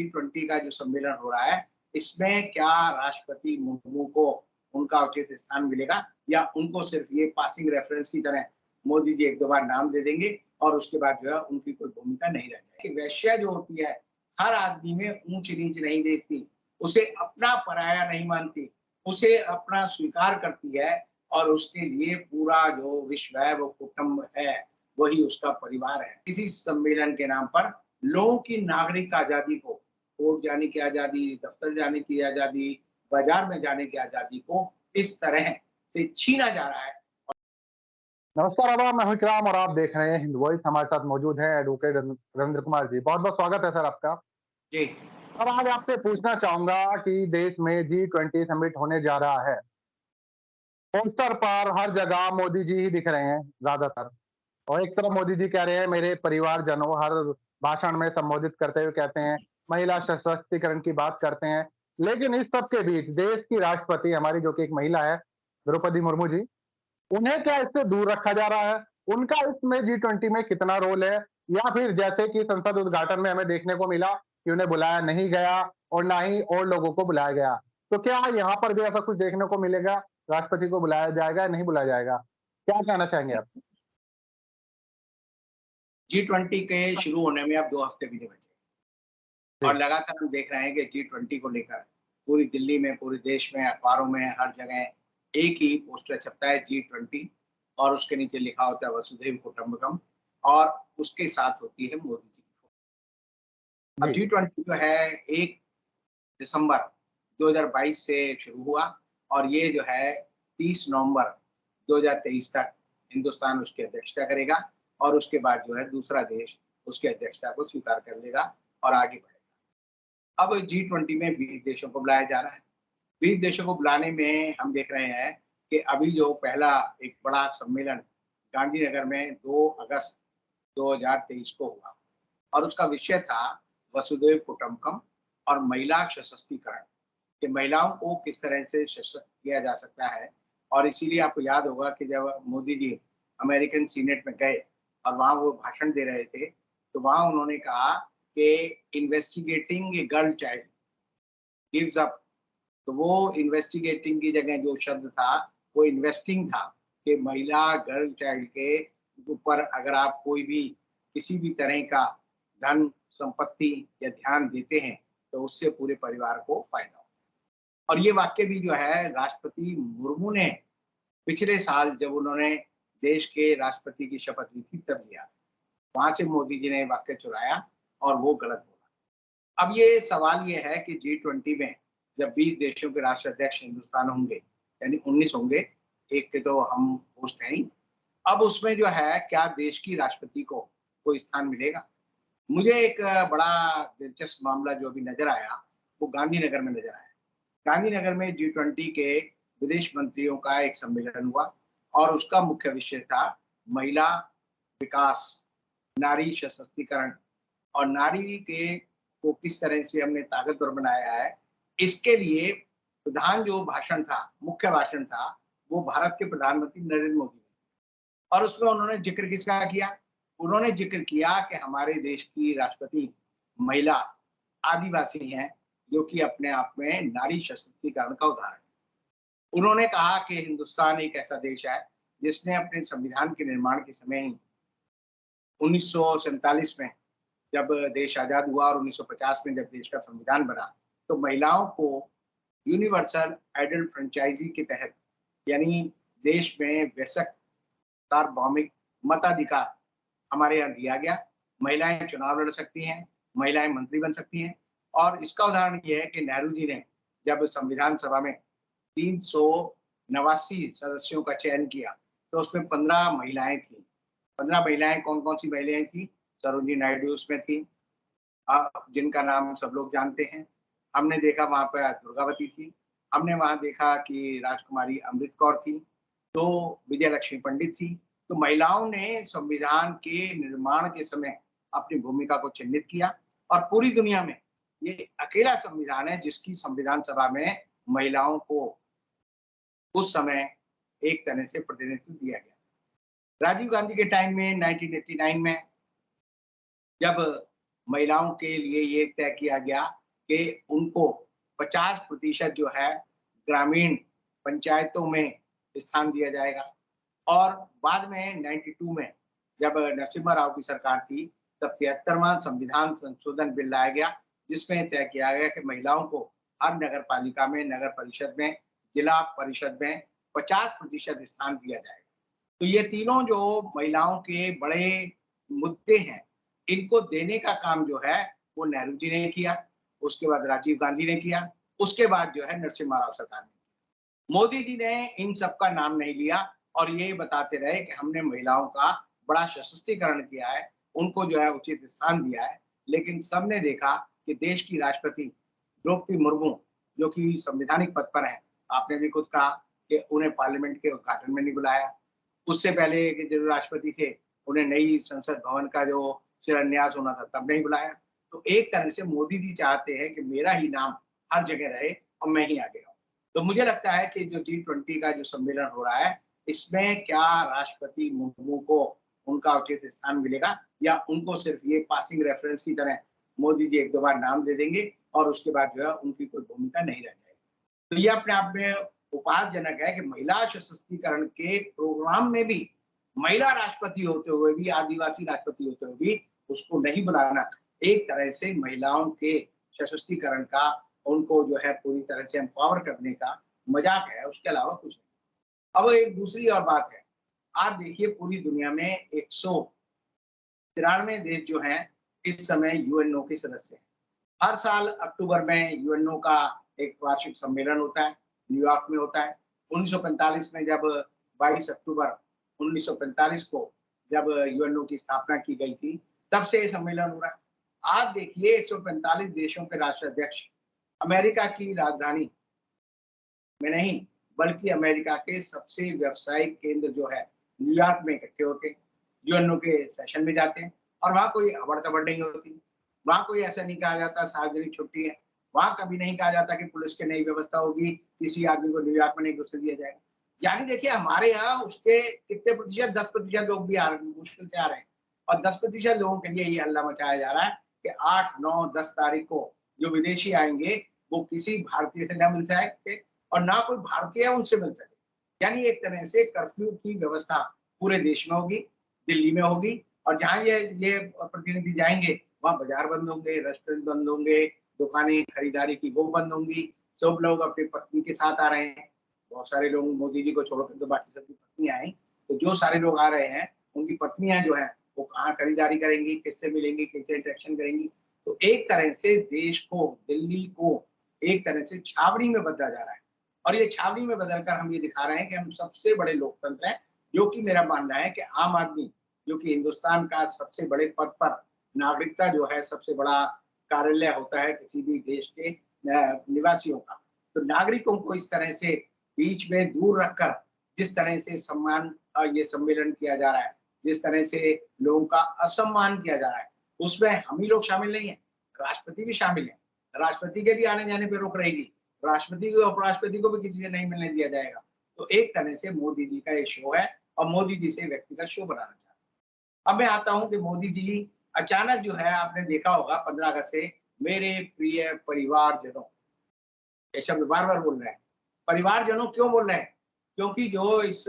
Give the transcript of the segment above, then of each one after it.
G20 का जो सम्मेलन हो रहा है, इसमें क्या राष्ट्रपति मुर्मू को उनका उचित स्थान मिलेगा या उनको सिर्फ ये पासिंग रेफरेंस की तरह मोदी जी 1-2 बार नाम दे देंगे और उसके बाद जो है उनकी कोई भूमिका नहीं रह जाएगी। कि वेश्या जो होती है, हर आदमी में ऊँच-नीच नहीं देखती, उसे अपना पराया नहीं मानती, उसे अपना स्वीकार करती है और उसके लिए पूरा जो विश्व है, वो कुटुंब है, वही उसका परिवार है। किसी सम्मेलन के नाम पर लोगों की नागरिक आज़ादी को, कोर्ट जाने की आज़ादी, दफ्तर जाने की आज़ादी, बाज़ार में जाने की आज़ादी को इस तरह से छीना जा रहा है। नमस्कार आदाब, मैं हूं इकराम और आप देख रहे हैं हिंद वॉइस। हमारे साथ मौजूद हैं एडवोकेट रविंद्र कुमार जी। बहुत-बहुत स्वागत है सर आपका। जी, अब आज आपसे पूछना चाहूँगा कि देश में G20 समिट होने जा रहा है। पोस्टर पर हर जगह मोदी जी ही दिख रहे हैं ज़्यादातर और एक तरफ मोदी जी कह रहे हैं मेरे परिवारजनों, हर भाषण में संबोधित करते हुए कहते हैं, महिला सशक्तिकरण की बात करते हैं। लेकिन इस सब के बीच देश की राष्ट्रपति हमारी जो कि एक महिला है, द्रौपदी मुर्मू जी, उन्हें क्या इससे दूर रखा जा रहा है? उनका इसमें G20 में कितना रोल है? या फिर जैसे कि संसद उद्घाटन में हमें देखने को मिला कि उन्हें बुलाया नहीं गया और ना ही और लोगों को बुलाया गया। तो क्या यहाँ पर भी ऐसा कुछ देखने को मिलेगा? राष्ट्रपति को बुलाया जाएगा या नहीं बुलाया जाएगा? क्या कहना चाहेंगे आप? G20 के शुरू होने में अब 2 हफ्ते भी नहीं बचे जी, और लगातार हम देख रहे हैं कि G20 को लेकर पूरी दिल्ली में, पूरे देश में, अखबारों में, हर जगह एक ही पोस्टर छपता है G20 और उसके नीचे लिखा होता है वसुधैव कुटुंबकम और उसके साथ होती है मोदी जी की फ़ोटो। अब जी, G20 जो है 1 दिसंबर 2022 से शुरू हुआ और ये जो है 30 नवंबर 2023 तक हिंदुस्तान उसकी अध्यक्षता करेगा और उसके बाद जो है दूसरा देश उसकी अध्यक्षता को स्वीकार कर लेगा और आगे बढ़ेगा। अब G20 में 20 देशों को बुलाया जा रहा है। 20 देशों को बुलाने में हम देख रहे हैं कि अभी जो पहला एक बड़ा सम्मेलन गांधीनगर में 2 अगस्त 2023 को हुआ और उसका विषय था वसुधैव कुटुंबकम और महिला सशक्तिकरण कि महिलाओं को किस तरह से सशक्त किया जा सकता है और इसीलिए आपको याद होगा कि जब मोदी जी अमेरिकन सीनेट में गए और वहाँ वो भाषण दे रहे थे, तो वहाँ उन्होंने कहा कि investigating a girl child gives up. तो वो इन्वेस्टिगेटिंग की जगह जो शब्द था, वो इन्वेस्टिंग था कि महिला गर्ल चाइल्ड के ऊपर अगर आप कोई भी किसी भी तरह का धन, संपत्ति या ध्यान देते हैं, तो उससे पूरे परिवार को फ़ायदा हो। और ये वाक़या भी जो है राष्ट्रपति मुर्मू ने पिछले साल जब उन्होंने देश के राष्ट्रपति की शपथ ली थी तब लिया। वहाँ से मोदी जी ने वाक़या चुराया और वो गलत बोला। अब ये सवाल ये है कि G20 में जब 20 देशों के राष्ट्राध्यक्ष हिंदुस्तान होंगे, यानी 19 होंगे, एक के तो हम होस्ट हैं ही। अब उसमें जो है क्या देश की राष्ट्रपति को कोई स्थान मिलेगा? मुझे एक बड़ा दिलचस्प मामला जो अभी नज़र आया, वो गांधीनगर में नज़र आया। गांधीनगर में G20 के विदेश मंत्रियों का एक सम्मेलन हुआ और उसका मुख्य विषय था महिला विकास, नारी सशक्तिकरण और नारी के को किस तरह से हमने ताकतवर बनाया है, इसके लिए प्रधान जो भाषण था, मुख्य भाषण था, वो भारत के प्रधानमंत्री नरेंद्र मोदी ने और उसमें उन्होंने ज़िक्र किसका किया? उन्होंने ज़िक्र किया कि हमारे देश की राष्ट्रपति महिला आदिवासी हैं, जो कि अपने आप में नारी सशक्तिकरण का उदाहरण है। उन्होंने कहा कि हिंदुस्तान एक ऐसा देश है, जिसने अपने संविधान के निर्माण के समय ही 1947 में जब देश आज़ाद हुआ और 1950 में जब देश का संविधान बना, तो महिलाओं को यूनिवर्सल एडल्ट फ्रेंचाइज़ी के तहत यानी देश में बेशक सार्वभौमिक मताधिकार हमारे यहाँ दिया गया। महिलाएँ चुनाव लड़ सकती हैं, महिलाएँ मंत्री बन सकती हैं और इसका उदाहरण ये है कि नेहरू जी ने जब संविधान सभा में 389 सदस्यों का चयन किया, तो उसमें 15 महिलाएँ थीं। 15 महिलाएँ कौन-कौन सी महिलाएँ थीं? सरोजिनी नायडू उसमें थीं, जिनका नाम सब लोग जानते हैं। हमने देखा वहाँ पे दुर्गावती थी, हमने वहाँ देखा कि राजकुमारी अमृत कौर थी, तो विजयलक्ष्मी पंडित थी। तो महिलाओं ने संविधान के निर्माण के समय अपनी भूमिका को चिह्नित किया और पूरी दुनिया में ये अकेला संविधान है जिसकी संविधान सभा में महिलाओं को उस समय एक तरह से प्रतिनिधित्व दिया गया। राजीव गांधी के टाइम में 1989 में जब महिलाओं के लिए ये तय किया गया कि उनको 50% जो है ग्रामीण पंचायतों में स्थान दिया जाएगा। और बाद में 92 में जब नरसिम्हा राव की सरकार थी, तब 73वां संविधान संशोधन बिल लाया गया, जिसमें तय किया गया कि महिलाओं को हर नगर पालिका में, नगर परिषद में, जिला परिषद में 50% स्थान दिया जाएगा। तो ये तीनों जो महिलाओं के बड़े मुद्दे हैं, इनको देने का काम जो है वो नेहरू जी ने किया, उसके बाद राजीव गांधी ने किया, उसके बाद जो है नरसिम्हा राव सरकार ने। मोदी जी ने इन सब का नाम नहीं लिया और ये बताते रहे कि हमने महिलाओं का बड़ा सशक्तिकरण किया है, उनको जो है उचित स्थान दिया है। लेकिन सबने देखा कि देश की राष्ट्रपति द्रौपदी मुर्मू, जो कि संवैधानिक पद पर हैं, आपने भी खुद कहा कि उन्हें पार्लियामेंट के उद्घाटन में नहीं बुलाया। उससे पहले के जो राष्ट्रपति थे, उन्हें नई संसद भवन का जो शिलान्यास होना था, तब नहीं बुलाया। तो एक तरह से मोदी जी चाहते हैं कि मेरा ही नाम हर जगह रहे और मैं ही आगे रहूं। तो मुझे लगता है कि जो G20 का जो सम्मेलन हो रहा है, इसमें क्या राष्ट्रपति मुर्मू को उनका उचित स्थान मिलेगा, या उनको सिर्फ ये पासिंग रेफरेंस की तरह मोदी जी एक दो बार नाम दे देंगे और उसके बाद जो है उनकी कोई भूमिका नहीं रह जाएगी। तो ये अपने आप में उपहासजनक है कि महिला सशक्तिकरण के प्रोग्राम में भी महिला राष्ट्रपति होते हुए भी, आदिवासी राष्ट्रपति होते हुए भी उसको नहीं बुलाना, एक तरह से महिलाओं के सशक्तिकरण का, उनको जो है पूरी तरह से एम्पावर करने का मजाक है, उसके अलावा कुछ नहीं। अब एक दूसरी और बात है, आप देखिए पूरी दुनिया में 193 देश जो हैं इस समय यूएनओ के सदस्य हैं। हर साल अक्टूबर में यूएनओ का एक वार्षिक सम्मेलन होता है, न्यूयॉर्क में होता है। 1945 में जब 22 अक्टूबर 1945 को जब यूएनओ की स्थापना की गई थी, तब से ये सम्मेलन हो रहा है। आप देखिए 145 देशों के राष्ट्राध्यक्ष अमेरिका की राजधानी में नहीं, बल्कि अमेरिका के सबसे व्यावसायिक केंद्र जो है न्यूयॉर्क में इकट्ठे होते हैं, यूएनओ के सेशन में जाते हैं और वहाँ कोई हबड़-तबड़ नहीं होती। वहाँ कोई ऐसा नहीं कहा जाता सार्वजनिक छुट्टी है। वहाँ कभी नहीं कहा जाता कि पुलिस की नई व्यवस्था होगी, किसी आदमी को न्यूयॉर्क में नहीं घुसने दिया जाएगा। यानी देखिए हमारे यहाँ उसके कितने प्रतिशत, 10% लोग भी मुश्किल से आ रहे हैं और 10% लोगों के लिए ये हल्ला मचाया जा रहा है कि 8, 9, 10 तारीख को जो विदेशी आएंगे वो किसी भारतीय से न मिल सके और ना कोई भारतीय उनसे मिल सके। यानी एक तरह से कर्फ्यू की व्यवस्था पूरे देश में होगी, दिल्ली में होगी और जहाँ ये प्रतिनिधि जाएंगे वहाँ बाजार बंद होंगे, रेस्टोरेंट बंद होंगे, दुकानें खरीदारी की वो बंद होंगी। सब लोग अपनी पत्नी के साथ आ रहे हैं। बहुत सारे लोग मोदी जी को छोड़कर तो बाकी सबकी पत्नियां आई, तो जो सारे लोग आ रहे हैं उनकी पत्नियां जो है वो कहाँ खरीदारी करेंगी, किससे मिलेंगी, किससे इंटरेक्शन करेंगी। तो एक तरह से देश को, दिल्ली को एक तरह से छावनी में बदला जा रहा है और ये छावनी में बदलकर हम ये दिखा रहे हैं कि हम सबसे बड़े लोकतंत्र हैं, जो कि मेरा मानना है कि आम आदमी, जो कि हिंदुस्तान का सबसे बड़े पद पर, नागरिकता जो है सबसे बड़ा कार्यालय होता है किसी भी देश के निवासियों का, तो नागरिकों को इस तरह से बीच में दूर रखकर जिस तरह से सम्मान ये सम्मेलन किया जा रहा है, जिस तरह से लोगों का असम्मान किया जा रहा है, उसमें हम ही लोग शामिल नहीं है, राष्ट्रपति भी शामिल है। राष्ट्रपति के भी आने जाने पर रोक रहेगी, राष्ट्रपति को, उपराष्ट्रपति को भी किसी से नहीं मिलने दिया जाएगा। तो एक तरह से मोदी जी का ये शो है और मोदी जी से व्यक्तिगत शो बनाना चाहते हैं। अब मैं आता हूँ कि मोदी जी अचानक जो है, आपने देखा होगा 15 अगस्त से मेरे प्रिय परिवारजनों, ये शब्द बार-बार बोल रहे हैं। परिवारजनों क्यों बोल रहे हैं? क्योंकि जो इस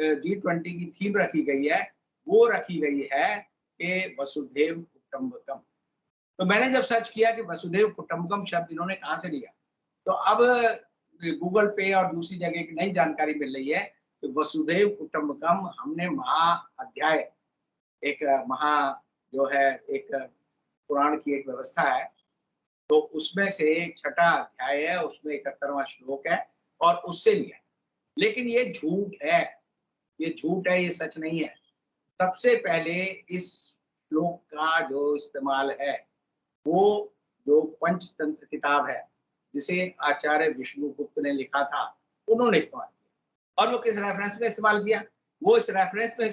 G20 की थीम रखी गई है, वो रखी गई है कि वसुधैव कुटुंबकम। तो मैंने जब सर्च किया कि वसुधैव कुटुंबकम शब्द इन्होंने कहाँ से लिया, तो अब गूगल पे और दूसरी जगह की नई जानकारी मिल रही है कि वसुधैव कुटुंबकम हमने महाअध्याय, एक जो है एक पुराण की एक व्यवस्था है, तो उसमें से छठा अध्याय है, उसमें 71वां श्लोक है और उससे लिया है। लेकिन ये झूठ है, ये झूठ है, ये सच नहीं है। सबसे पहले इस श्लोक का जो इस्तेमाल है, वो जो पंचतंत्र किताब है, जिसे आचार्य विष्णुगुप्त ने लिखा था, उन्होंने इस्तेमाल किया। और वो किस रेफरेंस में इस्तेमाल किया? वो इस रेफरेंस में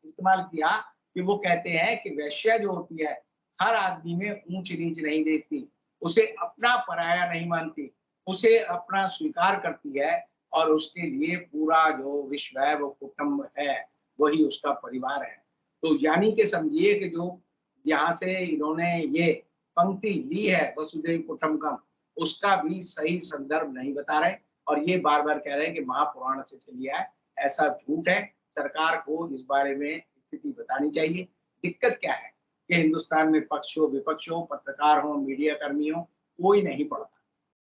इस्तेमाल किया कि वो कहते हैं कि वैश्या जो होती है, हर आदमी में ऊंच-नीच नहीं देखती, उसे अपना पराया नहीं मानती, उसे अपना स्वीकार करती है और उसके लिए पूरा जो विश्व है, वो कुटुंब है, वही उसका परिवार है। तो यानी कि समझिए कि जो जहाँ से इन्होंने ये पंक्ति ली है वसुधैव कुटुंबकम, उसका भी सही संदर्भ नहीं बता रहे और ये बार-बार कह रहे हैं कि महापुराण से लिया है, ऐसा झूठ है। सरकार को इस बारे में स्थिति बतानी चाहिए। दिक्कत क्या है कि हिंदुस्तान में पक्ष हो, विपक्ष हो, पत्रकार हो, मीडिया कर्मी हो, कोई नहीं पढ़ता।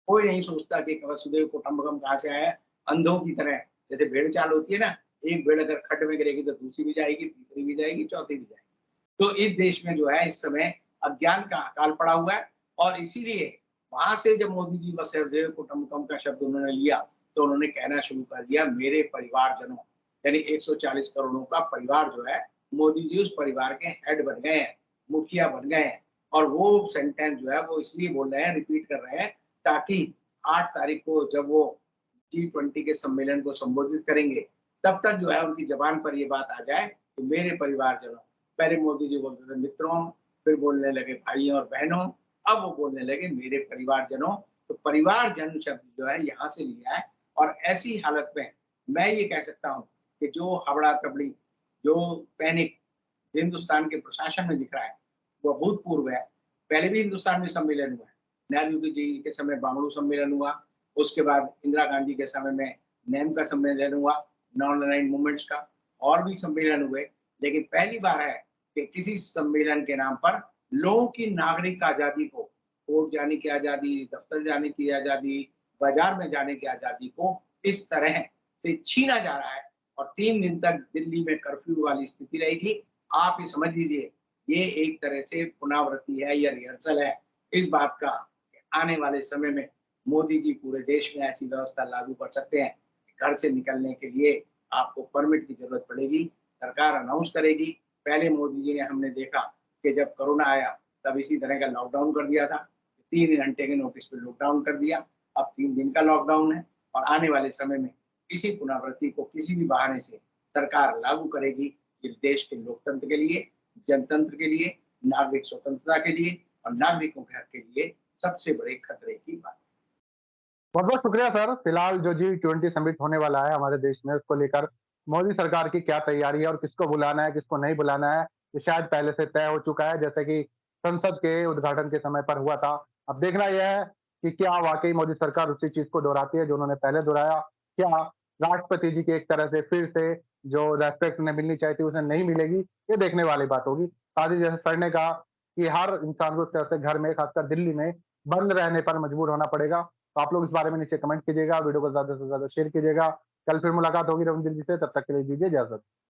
कोई नहीं सोचता कि वसुधैव कुटुंबकम कहाँ से आया है। अंधों की तरह जैसे भेड़ चाल होती है ना, एक भेड़ अगर खड्ड में गिरेगी तो दूसरी भी जाएगी, तीसरी भी जाएगी, चौथी भी जाएगी। तो इस देश में जो है इस समय अज्ञान का अकाल पड़ा हुआ है और इसीलिए वहां से जब मोदी जी वसुधैव कुटुंबकम का शब्द उन्होंने लिया तो उन्होंने कहना शुरू कर दिया मेरे परिवारजनों, यानी 140 करोड़ों का परिवार जो है मोदी जी उस परिवार के हेड बन गए हैं, मुखिया बन गए हैं। और वो सेंटेंस जो है वो इसलिए बोल रहे हैं, रिपीट कर रहे हैं ताकि 8 तारीख को जब वो G20 के सम्मेलन को संबोधित करेंगे तब तक जो है उनकी जबान पर ये बात आ जाए कि मेरे परिवारजनों। पहले मोदी जी बोलते थे मित्रों, फिर बोलने लगे भाइयों और बहनों, अब वो बोलने लगे मेरे परिवारजनों। तो परिवारजन शब्द जो है यहाँ से लिया है और ऐसी हालत में मैं ये कह सकता हूँ कि जो हबड़ा-तबड़ी, जो पैनिक हिंदुस्तान के प्रशासन में दिख रहा है, वो अभूतपूर्व है। पहले भी हिंदुस्तान में सम्मेलन हुआ है। नेहरू जी के समय बांगड़ू सम्मेलन हुआ, उसके बाद इंदिरा गांधी के समय में नेम का सम्मेलन हुआ, नॉन अलाइन्ड मूवमेंट्स का, और भी सम्मेलन हुए। लेकिन पहली बार है कि किसी सम्मेलन के नाम पर लोगों की नागरिक आज़ादी को, कोर्ट जाने की आज़ादी, दफ्तर जाने की आज़ादी, बाज़ार में जाने की आज़ादी को इस तरह से छीना जा रहा है और 3 दिन तक दिल्ली में कर्फ्यू वाली स्थिति रहेगी। आप ये समझ लीजिए, ये एक तरह से पुनरावृत्ति है या रिहर्सल है इस बात का कि आने वाले समय में मोदी जी पूरे देश में ऐसी व्यवस्था लागू कर सकते हैं कि घर से निकलने के लिए आपको परमिट की ज़रूरत पड़ेगी, सरकार अनाउंस करेगी। पहले मोदी जी ने हमने देखा कि जब कोरोना आया तब इसी तरह का लॉकडाउन कर दिया था। 3 घंटे के नोटिस पे लॉकडाउन कर दिया, अब 3 दिन का लॉकडाउन है और आने वाले समय में इसी पुनरावृत्ति को किसी भी बहाने से सरकार लागू करेगी। ये देश के लोकतंत्र के लिए, जनतंत्र के लिए, नागरिक स्वतंत्रता के लिए और नागरिकों के हक के लिए सबसे बड़े खतरे की बात। बहुत-बहुत शुक्रिया सर। फिलहाल जो G20 समिट होने वाला है हमारे देश में, उसको लेकर मोदी सरकार की क्या तैयारी है और किसको बुलाना है, किसको नहीं बुलाना है, ये शायद पहले से तय हो चुका है, जैसे कि संसद के उद्घाटन के समय पर हुआ था। अब देखना यह है कि क्या वाक़ई मोदी सरकार उसी चीज़ को दोहराती है जो उन्होंने पहले दोहराया? क्या राष्ट्रपति जी की एक तरह से फिर से जो रिस्पेक्ट उन्हें मिलनी चाहिए थी, उसे नहीं मिलेगी? ये देखने वाली बात होगी। साथ ही जैसे सर ने कहा कि हर इंसान को इस तरह से घर में, खासकर दिल्ली में, बंद रहने पर मजबूर होना पड़ेगा। तो आप लोग इस बारे में नीचे कमेंट कीजिएगा, वीडियो को ज़्यादा से ज़्यादा शेयर कीजिएगा। कल फिर मुलाकात होगी रविंद्र जी से, तब तक के लिए दीजिए इजाज़त।